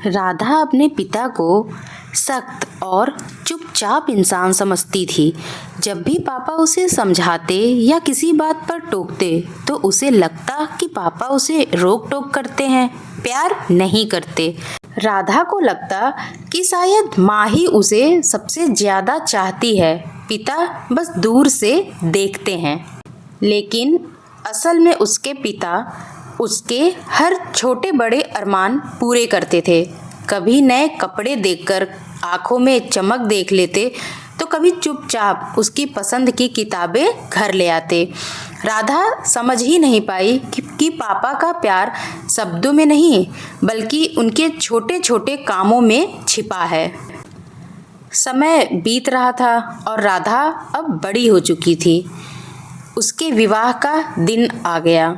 राधा अपने पिता को सख्त और चुपचाप इंसान समझती थी। जब भी पापा उसे समझाते या किसी बात पर टोकते तो उसे लगता कि पापा उसे रोक टोक करते हैं, प्यार नहीं करते। राधा को लगता कि शायद माँ ही उसे सबसे ज़्यादा चाहती है, पिता बस दूर से देखते हैं। लेकिन असल में उसके पिता उसके हर छोटे बड़े अरमान पूरे करते थे। कभी नए कपड़े देखकर आंखों में चमक देख लेते तो कभी चुपचाप उसकी पसंद की किताबें घर ले आते। राधा समझ ही नहीं पाई कि पापा का प्यार शब्दों में नहीं बल्कि उनके छोटे छोटे कामों में छिपा है। समय बीत रहा था और राधा अब बड़ी हो चुकी थी। उसके विवाह का दिन आ गया।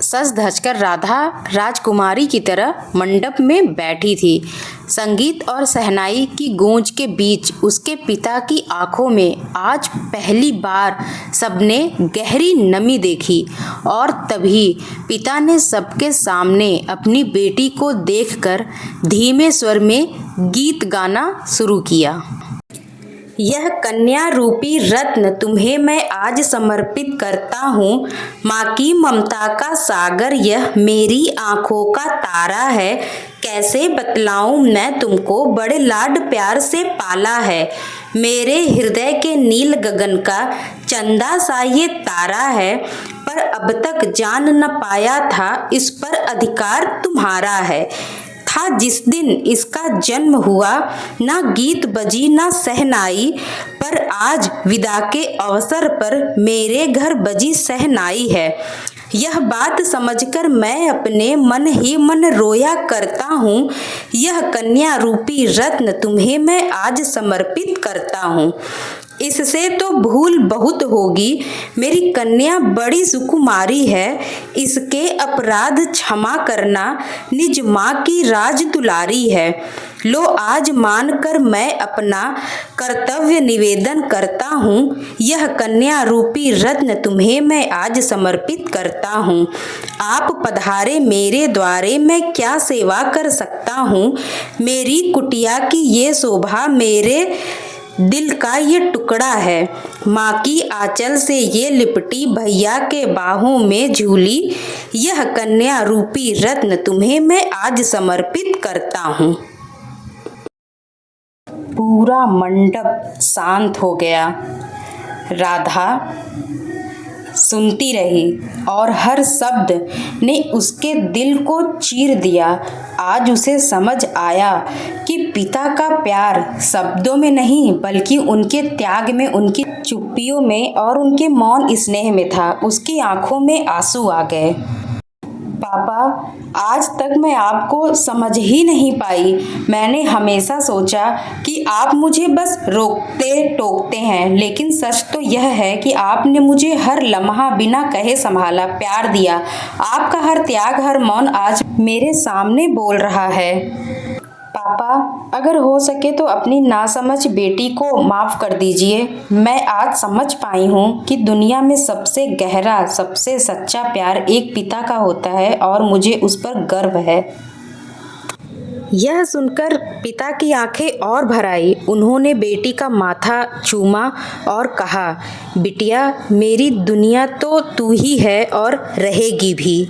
सज धजकर राधा राजकुमारी की तरह मंडप में बैठी थी। संगीत और शहनाई की गूंज के बीच उसके पिता की आंखों में आज पहली बार सबने गहरी नमी देखी और तभी पिता ने सबके सामने अपनी बेटी को देखकर धीमे स्वर में गीत गाना शुरू किया। यह कन्या रूपी रत्न तुम्हें मैं आज समर्पित करता हूँ। माँ की ममता का सागर यह मेरी आँखों का तारा है। कैसे बतलाऊं मैं तुमको, बड़े लाड प्यार से पाला है। मेरे हृदय के नील गगन का चंदा सा ये तारा है, पर अब तक जान न पाया था इस पर अधिकार तुम्हारा है। था जिस दिन इसका जन्म हुआ, ना गीत बजी ना सहनाई, पर आज विदा के अवसर पर मेरे घर बजी सहनाई है। यह बात समझकर मैं अपने मन ही मन रोया करता हूँ। यह कन्या रूपी रत्न तुम्हें मैं आज समर्पित करता हूँ। इससे तो भूल बहुत होगी, मेरी कन्या बड़ी सुकुमारी है। इसके अपराध क्षमा करना, निज माँ की राज दुलारी है। लो आज मानकर मैं अपना कर्तव्य निवेदन करता हूँ। यह कन्या रूपी रत्न तुम्हें मैं आज समर्पित करता हूँ। आप पधारे मेरे द्वारे, मैं क्या सेवा कर सकता हूँ। मेरी कुटिया की ये शोभा मेरे दिल का ये टुकड़ा है। माँ की आंचल से ये लिपटी भैया के बाहों में झूली। यह कन्या रूपी रत्न तुम्हें मैं आज समर्पित करता हूँ। पूरा मंडप शांत हो गया। राधा सुनती रही और हर शब्द ने उसके दिल को चीर दिया। आज उसे समझ आया कि पिता का प्यार शब्दों में नहीं बल्कि उनके त्याग में, उनकी चुप्पियों में और उनके मौन स्नेह में था। उसकी आंखों में आंसू आ गए। पापा, आज तक मैं आपको समझ ही नहीं पाई। मैंने हमेशा सोचा कि आप मुझे बस रोकते टोकते हैं, लेकिन सच तो यह है कि आपने मुझे हर लम्हा बिना कहे संभाला, प्यार दिया। आपका हर त्याग, हर मौन आज मेरे सामने बोल रहा है। पापा, अगर हो सके तो अपनी नासमझ बेटी को माफ़ कर दीजिए। मैं आज समझ पाई हूँ कि दुनिया में सबसे गहरा, सबसे सच्चा प्यार एक पिता का होता है और मुझे उस पर गर्व है। यह सुनकर पिता की आंखें और भर आई। उन्होंने बेटी का माथा चूमा और कहा, बिटिया, मेरी दुनिया तो तू ही है और रहेगी भी।